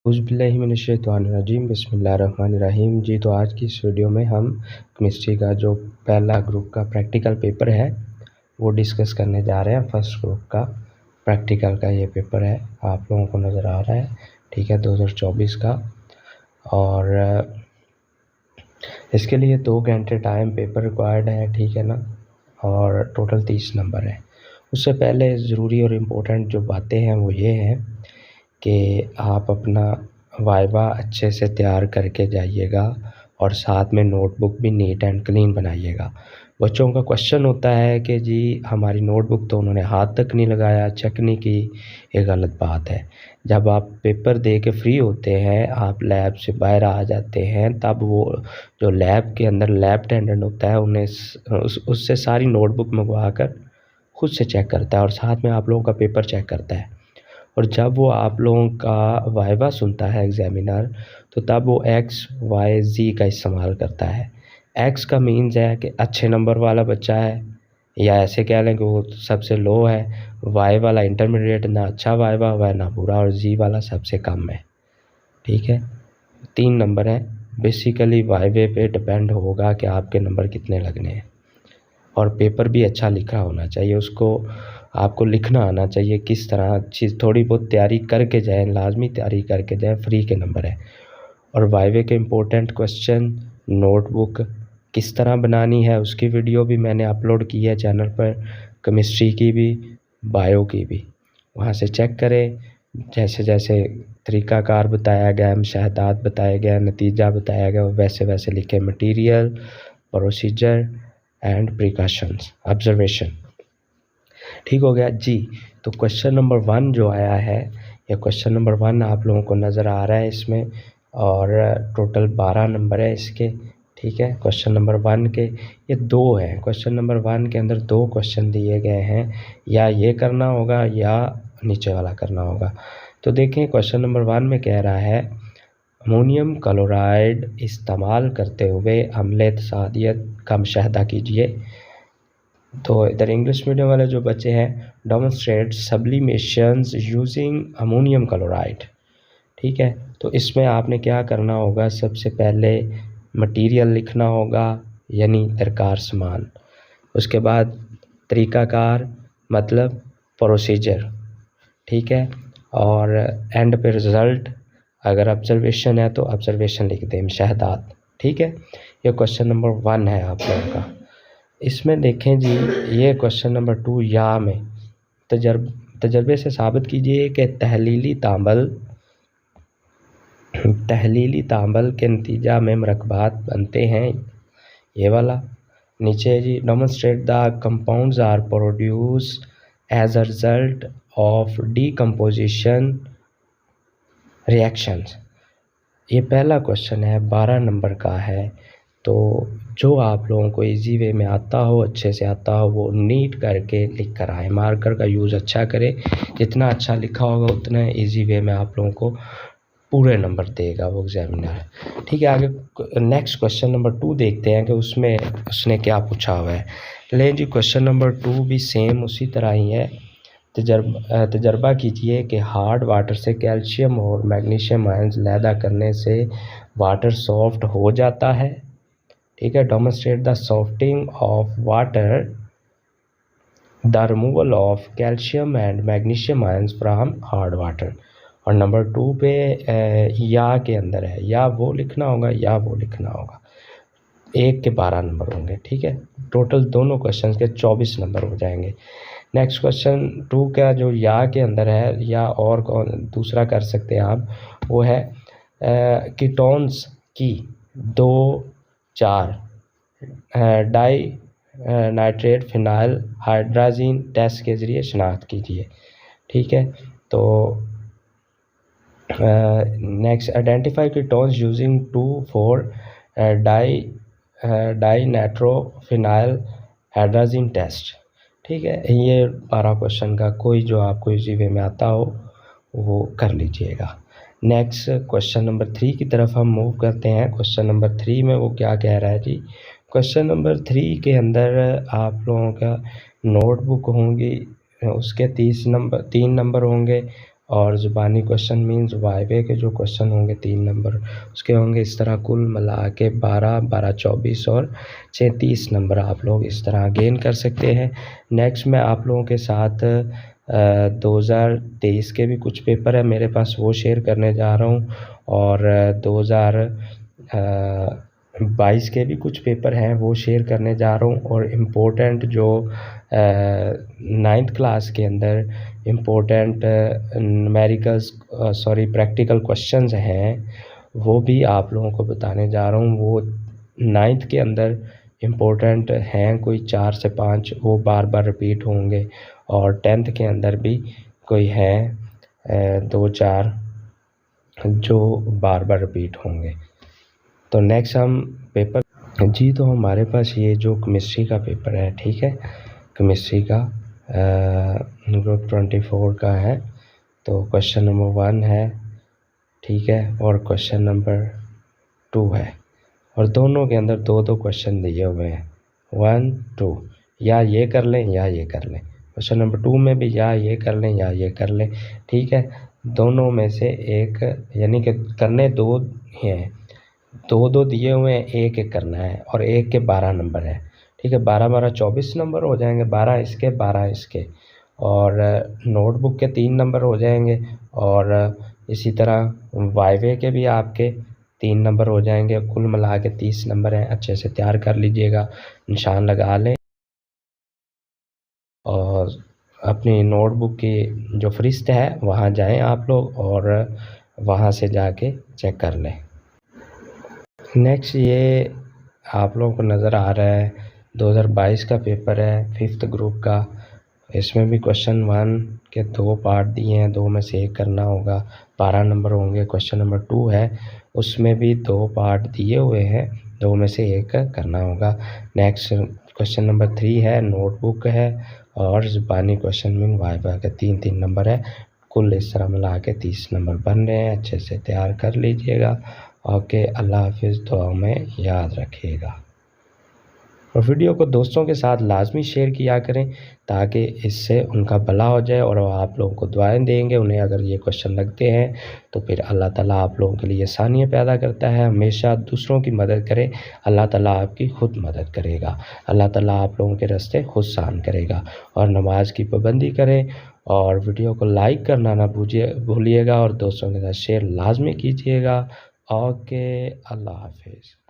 औज़ुबिल्लाहिमिनश्शैतानिर्रजीम बिस्मिल्लाहिर्रहमानिर्रहीम। जी तो आज की इस वीडियो में हम केमिस्ट्री का जो पहला ग्रुप का प्रैक्टिकल पेपर है वो डिस्कस करने जा रहे हैं। फर्स्ट ग्रुप का प्रैक्टिकल का ये पेपर है, आप लोगों को नज़र आ रहा है, ठीक है, 2024 का। और इसके लिए 2 घंटे टाइम पेपर रिक्वायर्ड है, ठीक है ना, और टोटल 30 नंबर है। उससे पहले ज़रूरी और इम्पोर्टेंट जो बातें हैं वो ये हैं कि आप अपना वाइवा अच्छे से तैयार करके जाइएगा और साथ में नोटबुक भी नीट एंड क्लीन बनाइएगा। बच्चों का क्वेश्चन होता है कि जी हमारी नोटबुक तो उन्होंने हाथ तक नहीं लगाया, चेक नहीं की। ये गलत बात है। जब आप पेपर दे के फ्री होते हैं, आप लैब से बाहर आ जाते हैं, तब वो जो लैब के अंदर लैब अटेंडेंट होता है उन्हें उससे सारी नोटबुक मंगवा कर खुद से चेक करता है और साथ में आप लोगों का पेपर चेक करता है। और जब वो आप लोगों का वाइवा सुनता है एग्ज़ामिनर, तो तब वो एक्स वाई ज़ी का इस्तेमाल करता है। एक्स का मीन्स है कि अच्छे नंबर वाला बच्चा है, या ऐसे कह लें कि वो सबसे लो है। वाई वाला इंटरमीडिएट, ना अच्छा वाइवा हुआ है ना बुरा, और जी वाला सबसे कम है, ठीक है। 3 नंबर है। बेसिकली वाइवे पे डिपेंड होगा कि आपके नंबर कितने लगने हैं। और पेपर भी अच्छा लिखा होना चाहिए, उसको आपको लिखना आना चाहिए किस तरह चीज़, थोड़ी बहुत तैयारी करके जाएँ, लाजमी तैयारी करके जाएँ, फ्री के नंबर है। और वाइवे के इम्पोर्टेंट क्वेश्चन, नोटबुक किस तरह बनानी है उसकी वीडियो भी मैंने अपलोड की है चैनल पर, केमिस्ट्री की भी, बायो की भी, वहाँ से चेक करें। जैसे जैसे तरीक़ाकार बताया गया, मुशाहदात बताया गया, नतीजा बताया गया, वैसे वैसे लिखें। Material, procedure and precautions, observation, ठीक हो गया जी। तो क्वेश्चन नंबर 1 जो आया है, ये क्वेश्चन नंबर 1 आप लोगों को नज़र आ रहा है इसमें, और टोटल 12 नंबर है इसके, ठीक है। क्वेश्चन नंबर 1 के ये 2 हैं। क्वेश्चन नंबर 1 के अंदर 2 क्वेश्चन दिए गए हैं, या ये करना होगा या नीचे वाला करना होगा। तो देखें क्वेश्चन नंबर 1 में कह रहा है अमोनियम क्लोराइड इस्तेमाल करते हुए अम्ल तसादियत का मुशाहदा कीजिए। तो इधर इंग्लिश मीडियम वाले जो बच्चे हैं, डेमोन्स्ट्रेट सब्लिमेशंस यूजिंग अमोनियम क्लोराइड, ठीक है। तो इसमें आपने क्या करना होगा, सबसे पहले मटेरियल लिखना होगा, यानी दरकार सामान। उसके बाद तरीक़ाकार मतलब प्रोसीजर, ठीक है। और एंड पे रिज़ल्ट, अगर ऑब्जर्वेशन है तो ऑब्जर्वेशन लिख दें, मुशाहदात, ठीक है। ये क्वेश्चन नंबर 1 है आप लोगों का। इसमें देखें जी, ये क्वेश्चन नंबर 2 या में तजर्बे से साबित कीजिए कि तहलीली तांबल के नतीजा में मरकबात बनते हैं, ये वाला। नीचे जी, demonstrate the compounds are produce as a result of decomposition reactions. ये पहला क्वेश्चन है, 12 नंबर का है। तो जो आप लोगों को इजी वे में आता हो, अच्छे से आता हो, वो नीट करके लिख कर आए। मार्कर का यूज़ अच्छा करें, जितना अच्छा लिखा होगा उतना इजी वे में आप लोगों को पूरे नंबर देगा वो एग्जामिनर, ठीक है। आगे नेक्स्ट क्वेश्चन नंबर 2 देखते हैं कि उसमें उसने क्या पूछा हुआ है। लें जी, क्वेश्चन नंबर 2 भी सेम उसी तरह ही है। तजर्बा कीजिए कि हार्ड वाटर से कैल्शियम और मैग्नीशियम आयंस लैदा करने से वाटर सॉफ्ट हो जाता है, ठीक है। Demonstrate the softening of water, the removal of calcium and magnesium ions from hard water. और नंबर 2 पे या के अंदर है, या वो लिखना होगा या वो लिखना होगा। 1 के 12 नंबर होंगे, ठीक है। टोटल दोनों क्वेश्चन के 24 नंबर हो जाएंगे। नेक्स्ट क्वेश्चन 2 का जो या के अंदर है, या और कौन दूसरा कर सकते हैं आप, वो है कीटोन्स की 2,4 di nitrate phenyl hydrazine test के ज़रिए शनाख्त कीजिए, ठीक है। तो next, identify ketones using 2,4 di nitrophenyl hydrazine test, ठीक है। ये 12 क्वेश्चन का कोई जो आपको इजी वे में आता हो वो कर लीजिएगा। नेक्स्ट क्वेश्चन नंबर 3 की तरफ हम मूव करते हैं। क्वेश्चन नंबर 3 में वो क्या कह रहा है जी, क्वेश्चन नंबर 3 के अंदर आप लोगों का नोटबुक होंगी, उसके 3 नंबर होंगे, और ज़ुबानी क्वेश्चन मीन्स वाइवे के जो क्वेश्चन होंगे 3 नंबर उसके होंगे इस तरह कुल मिला के 12, 12, 24 और 30 नंबर आप लोग इस तरह गेन कर सकते हैं। नेक्स्ट मैं आप लोगों के साथ 2023 के भी कुछ पेपर है मेरे पास, वो शेयर करने जा रहा हूँ, और 2022 के भी कुछ पेपर हैं वो शेयर करने जा रहा हूँ। और इम्पोर्टेंट जो 9th क्लास के अंदर इम्पोर्टेंट प्रैक्टिकल क्वेश्चंस हैं वो भी आप लोगों को बताने जा रहा हूँ। वो 9th के अंदर इम्पोर्टेंट हैं कोई 4 से 5, वो बार बार रिपीट होंगे, और 10th के अंदर भी कोई हैं 2-4 जो बार बार रिपीट होंगे। तो नेक्स्ट हम पेपर जी, तो हमारे पास ये जो केमिस्ट्री का पेपर है, ठीक है, केमिस्ट्री का ग्रुप 24 का है। तो क्वेश्चन नंबर 1 है, ठीक है, और क्वेश्चन नंबर 2 है, और दोनों के अंदर 2-2 क्वेश्चन दिए हुए हैं, 1, 2, या ये कर लें या ये कर लें। क्वेश्चन नंबर 2 में भी या ये कर लें या ये कर लें, ठीक है, दोनों में से एक, यानी कि करने 2 हैं, 2-2 दिए हुए हैं, एक करना है, और एक के 12 नंबर है, ठीक है, 12-12 24 नंबर हो जाएंगे, 12 इसके 12 इसके, और नोटबुक के 3 नंबर हो जाएंगे, और इसी तरह वाइवे के भी आपके 3 नंबर हो जाएंगे, कुल मिला के 30 नंबर हैं। अच्छे से तैयार कर लीजिएगा, निशान लगा लें, और अपनी नोटबुक की जो फ़हरिस्त है वहाँ जाएं आप लोग, और वहाँ से जाके चेक कर लें। नेक्स्ट ये आप लोगों को नज़र आ रहा है 2022 का पेपर है 5th ग्रुप का। इसमें भी क्वेश्चन 1 के 2 पार्ट दिए हैं, 2 में से एक करना होगा, 12 नंबर होंगे। क्वेश्चन नंबर 2 है, उसमें भी 2 पार्ट दिए हुए हैं, 2 में से एक करना होगा। नेक्स्ट क्वेश्चन नंबर 3 है, नोटबुक है, और ज़ुबानी क्वेश्चन मीन वाइवा के 3-3 नंबर है। कुल इस तरह मिला के 30 नंबर बन रहे हैं। अच्छे से तैयार कर लीजिएगा। ओके, अल्लाह हाफिज़, दुआ में याद रखिएगा, और वीडियो को दोस्तों के साथ लाजमी शेयर किया करें ताकि इससे उनका भला हो जाए, और वो आप लोगों को दुआएं देंगे। उन्हें अगर ये क्वेश्चन लगते हैं तो फिर अल्लाह ताला आप लोगों के लिए आसानियाँ पैदा करता है। हमेशा दूसरों की मदद करें, अल्लाह ताला आपकी खुद मदद करेगा। अल्लाह ताला आप लोगों के रास्ते खुद आसान करेगा। और नमाज की पाबंदी करें, और वीडियो को लाइक करना ना भूलिएगा, और दोस्तों के साथ शेयर लाजमी कीजिएगा। ओके, अल्लाह हाफिज़।